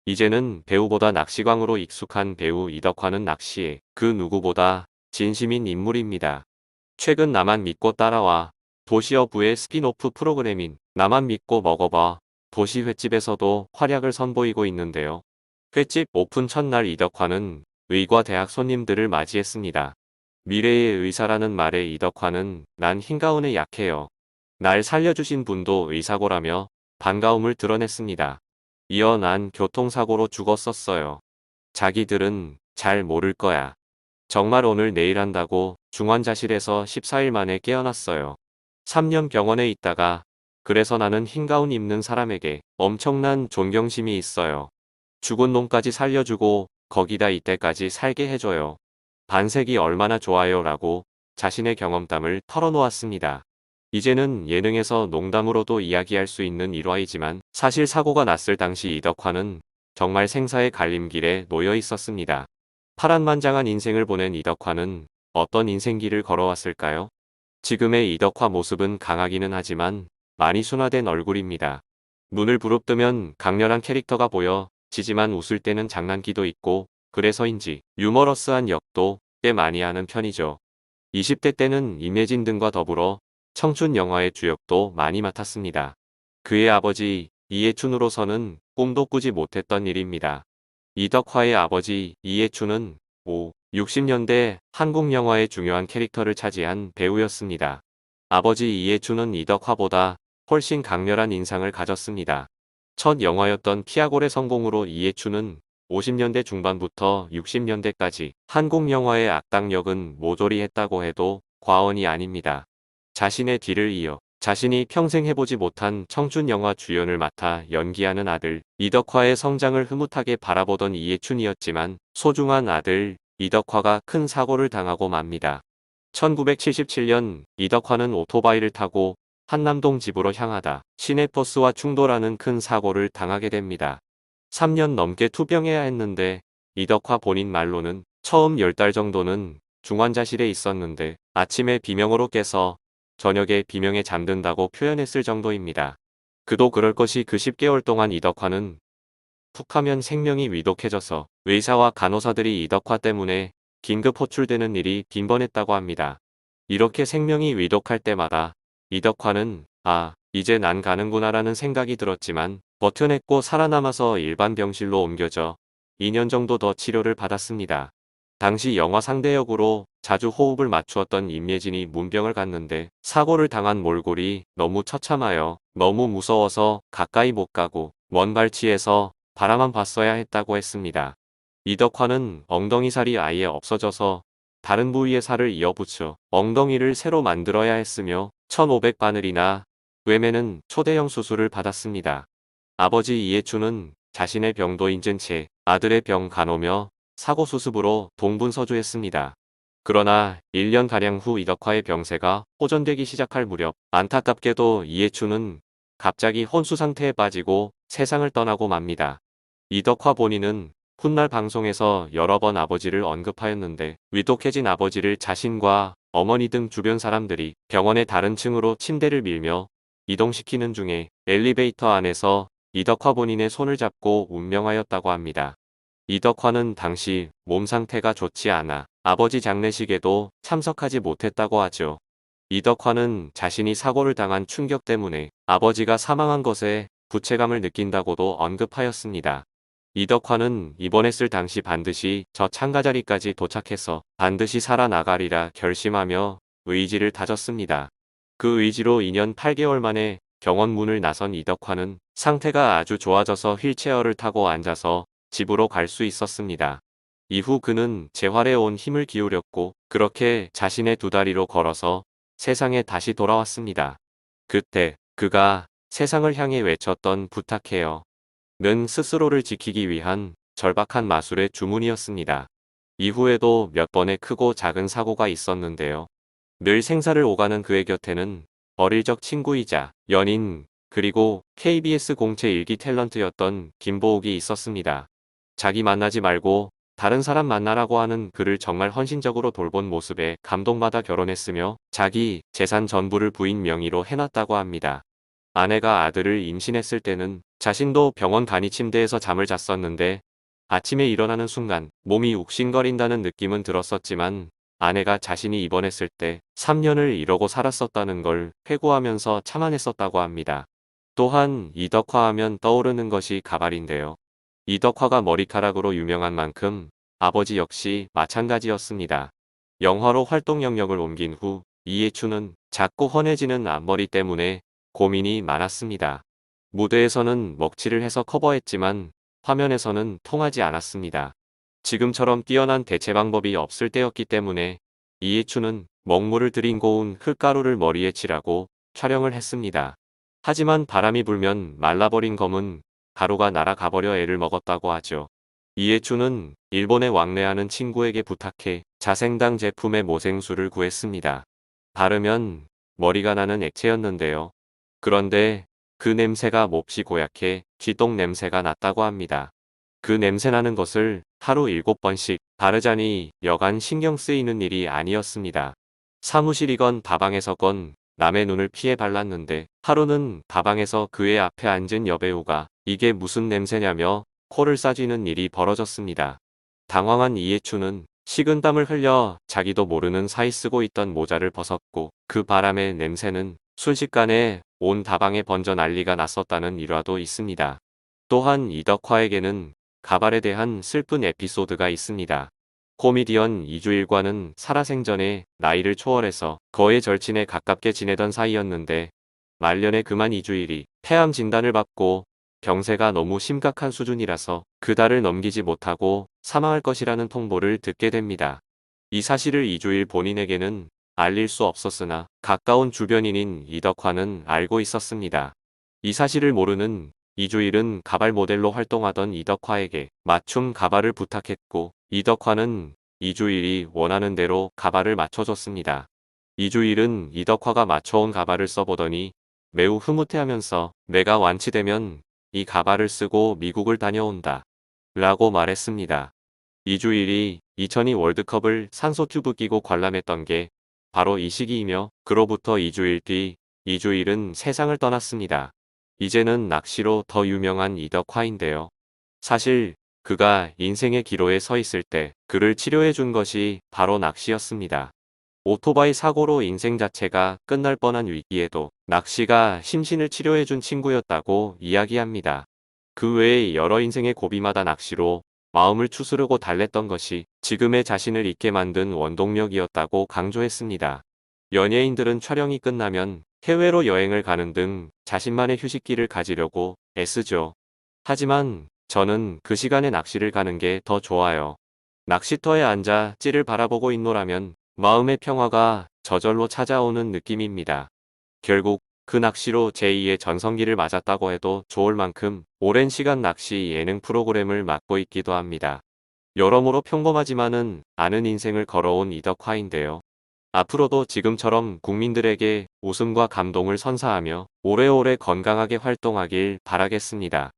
이제는 배우보다 낚시광으로 익숙한 배우 이덕화는 낚시에 그 누구보다 진심인 인물입니다. 최근 나만 믿고 따라와 도시어부의 스핀오프 프로그램인 나만 믿고 먹어봐 도시 횟집에서도 활약을 선보이고 있는데요. 횟집 오픈 첫날 이덕화는 의과 대학 손님들을 맞이했습니다. 미래의 의사라는 말에 이덕화는 난 흰가운에 약해요. 날 살려주신 분도 의사고라며 반가움을 드러냈습니다. 이어 난 교통사고로 죽었었어요. 자기들은 잘 모를 거야. 정말 오늘 내일 한다고 중환자실에서 14일 만에 깨어났어요. 3년 병원에 있다가 그래서 나는 흰가운 입는 사람에게 엄청난 존경심이 있어요. 죽은 놈까지 살려주고 거기다 이때까지 살게 해줘요. 반색이 얼마나 좋아요 라고 자신의 경험담을 털어놓았습니다. 이제는 예능에서 농담으로도 이야기할 수 있는 일화이지만 사실 사고가 났을 당시 이덕화는 정말 생사의 갈림길에 놓여 있었습니다. 파란만장한 인생을 보낸 이덕화는 어떤 인생길을 걸어왔을까요? 지금의 이덕화 모습은 강하기는 하지만 많이 순화된 얼굴입니다. 눈을 부릅뜨면 강렬한 캐릭터가 보여 지지만 웃을 때는 장난기도 있고 그래서인지 유머러스한 역도 꽤 많이 하는 편이죠. 20대 때는 임예진 등과 더불어 청춘 영화의 주역도 많이 맡았습니다. 그의 아버지 이해춘으로서는 꿈도 꾸지 못했던 일입니다. 이덕화의 아버지 이해춘은 60년대 한국 영화의 중요한 캐릭터를 차지한 배우였습니다. 아버지 이해춘은 이덕화보다 훨씬 강렬한 인상을 가졌습니다. 첫 영화였던 피아골의 성공으로 이해춘은 50년대 중반부터 60년대까지 한국 영화의 악당 역은 모조리 했다고 해도 과언이 아닙니다. 자신의 뒤를 이어 자신이 평생 해보지 못한 청춘 영화 주연을 맡아 연기하는 아들 이덕화의 성장을 흐뭇하게 바라보던 이해춘이었지만 소중한 아들 이덕화가 큰 사고를 당하고 맙니다. 1977년 이덕화는 오토바이를 타고 한남동 집으로 향하다 시내버스와 충돌하는 큰 사고를 당하게 됩니다. 3년 넘게 투병해야 했는데 이덕화 본인 말로는 처음 10달 정도는 중환자실에 있었는데 아침에 비명으로 깨서 저녁에 비명에 잠든다고 표현했을 정도입니다. 그도 그럴 것이 그 10개월 동안 이덕화는 툭하면 생명이 위독해져서 의사와 간호사들이 이덕화 때문에 긴급 호출되는 일이 빈번했다고 합니다. 이렇게 생명이 위독할 때마다 이덕화는 이제 난 가는구나라는 생각이 들었지만 버텨냈고 살아남아서 일반 병실로 옮겨져 2년 정도 더 치료를 받았습니다. 당시 영화 상대 역으로 자주 호흡을 맞추었던 임예진이 문병을 갔는데 사고를 당한 몰골이 너무 처참하여 너무 무서워서 가까이 못 가고 먼 발치에서 바라만 봤어야 했다고 했습니다. 이덕화는 엉덩이살이 아예 없어져서 다른 부위의 살을 이어붙여 엉덩이를 새로 만들어야 했으며 1500바늘이나 뇌매는 초대형 수술을 받았습니다. 아버지 이해춘은 자신의 병도 잊은 채 아들의 병 간호며 사고 수습으로 동분서주했습니다. 그러나 1년가량 후 이덕화의 병세가 호전되기 시작할 무렵 안타깝게도 이해춘은 갑자기 혼수 상태에 빠지고 세상을 떠나고 맙니다. 이덕화 본인은 훗날 방송에서 여러 번 아버지를 언급하였는데 위독해진 아버지를 자신과 어머니 등 주변 사람들이 병원의 다른 층으로 침대를 밀며 이동시키는 중에 엘리베이터 안에서 이덕화 본인의 손을 잡고 운명하였다고 합니다. 이덕화는 당시 몸 상태가 좋지 않아 아버지 장례식에도 참석하지 못했다고 하죠. 이덕화는 자신이 사고를 당한 충격 때문에 아버지가 사망한 것에 부채감을 느낀다고도 언급하였습니다. 이덕화는 입원했을 당시 반드시 저 창가자리까지 도착해서 반드시 살아나가리라 결심하며 의지를 다졌습니다. 그 의지로 2년 8개월 만에 병원 문을 나선 이덕화는 상태가 아주 좋아져서 휠체어를 타고 앉아서 집으로 갈 수 있었습니다. 이후 그는 재활에 온 힘을 기울였고 그렇게 자신의 두 다리로 걸어서 세상에 다시 돌아왔습니다. 그때 그가 세상을 향해 외쳤던 부탁해요. 는 스스로를 지키기 위한 절박한 마술의 주문이었습니다. 이후에도 몇 번의 크고 작은 사고가 있었는데요. 늘 생사를 오가는 그의 곁에는 어릴 적 친구이자 연인 그리고 KBS 공채 일기 탤런트였던 김보욱이 있었습니다. 자기 만나지 말고 다른 사람 만나라고 하는 그를 정말 헌신적으로 돌본 모습에 감동받아 결혼했으며 자기 재산 전부를 부인 명의로 해놨다고 합니다. 아내가 아들을 임신했을 때는 자신도 병원 간이 침대에서 잠을 잤었는데 아침에 일어나는 순간 몸이 욱신거린다는 느낌은 들었었지만 아내가 자신이 입원했을 때 3년을 이러고 살았었다는 걸 회고하면서 참아냈었다고 합니다. 또한 이덕화하면 떠오르는 것이 가발인데요. 이덕화가 머리카락으로 유명한 만큼 아버지 역시 마찬가지였습니다. 영화로 활동 영역을 옮긴 후 이해춘은 자꾸 헌해지는 앞머리 때문에 고민이 많았습니다. 무대에서는 먹칠을 해서 커버했지만 화면에서는 통하지 않았습니다. 지금처럼 뛰어난 대체 방법이 없을 때였기 때문에 이해춘은 먹물을 들인 고운 흙가루를 머리에 칠하고 촬영을 했습니다. 하지만 바람이 불면 말라버린 검은 가루가 날아가버려 애를 먹었다고 하죠. 이해춘은 일본에 왕래하는 친구에게 부탁해 자생당 제품의 모생수를 구했습니다. 바르면 머리가 나는 액체였는데요. 그런데 그 냄새가 몹시 고약해 쥐똥 냄새가 났다고 합니다. 그 냄새나는 것을 하루 7번씩 바르자니 여간 신경 쓰이는 일이 아니었습니다. 사무실이건 다방에서건 남의 눈을 피해 발랐는데 하루는 다방에서 그의 앞에 앉은 여배우가 이게 무슨 냄새냐며 코를 싸쥐는 일이 벌어졌습니다. 당황한 이해춘은 식은땀을 흘려 자기도 모르는 사이 쓰고 있던 모자를 벗었고 그 바람의 냄새는 순식간에 온 다방에 번져 난리가 났었다는 일화도 있습니다. 또한 이덕화에게는 가발에 대한 슬픈 에피소드가 있습니다. 코미디언 이주일과는 살아생전에 나이를 초월해서 거의 절친에 가깝게 지내던 사이였는데 말년에 그만 이주일이 폐암 진단을 받고 병세가 너무 심각한 수준이라서 그 달을 넘기지 못하고 사망할 것이라는 통보를 듣게 됩니다. 이 사실을 이주일 본인에게는 알릴 수 없었으나 가까운 주변인인 이덕화는 알고 있었습니다. 이 사실을 모르는 이주일은 가발 모델로 활동하던 이덕화에게 맞춤 가발을 부탁했고 이덕화는 이주일이 원하는 대로 가발을 맞춰줬습니다. 이주일은 이덕화가 맞춰온 가발을 써보더니 매우 흐뭇해하면서 내가 완치되면 이 가발을 쓰고 미국을 다녀온다 라고 말했습니다. 이주일이 2002 월드컵을 산소 튜브 끼고 관람했던 게 바로 이 시기이며 그로부터 2주일 뒤 이주일은 세상을 떠났습니다. 이제는 낚시로 더 유명한 이덕화인데요. 사실 그가 인생의 기로에 서 있을 때 그를 치료해 준 것이 바로 낚시였습니다. 오토바이 사고로 인생 자체가 끝날 뻔한 위기에도 낚시가 심신을 치료해 준 친구였다고 이야기합니다. 그 외에 여러 인생의 고비마다 낚시로 마음을 추스르고 달랬던 것이 지금의 자신을 있게 만든 원동력이었다고 강조했습니다. 연예인들은 촬영이 끝나면 해외로 여행을 가는 등 자신만의 휴식기를 가지려고 애쓰죠. 하지만 저는 그 시간에 낚시를 가는 게 더 좋아요. 낚시터에 앉아 찌를 바라보고 있노라면 마음의 평화가 저절로 찾아오는 느낌입니다. 결국 그 낚시로 제2의 전성기를 맞았다고 해도 좋을 만큼 오랜 시간 낚시 예능 프로그램을 맡고 있기도 합니다. 여러모로 평범하지만은 않은 인생을 걸어온 이덕화인데요. 앞으로도 지금처럼 국민들에게 웃음과 감동을 선사하며 오래오래 건강하게 활동하길 바라겠습니다.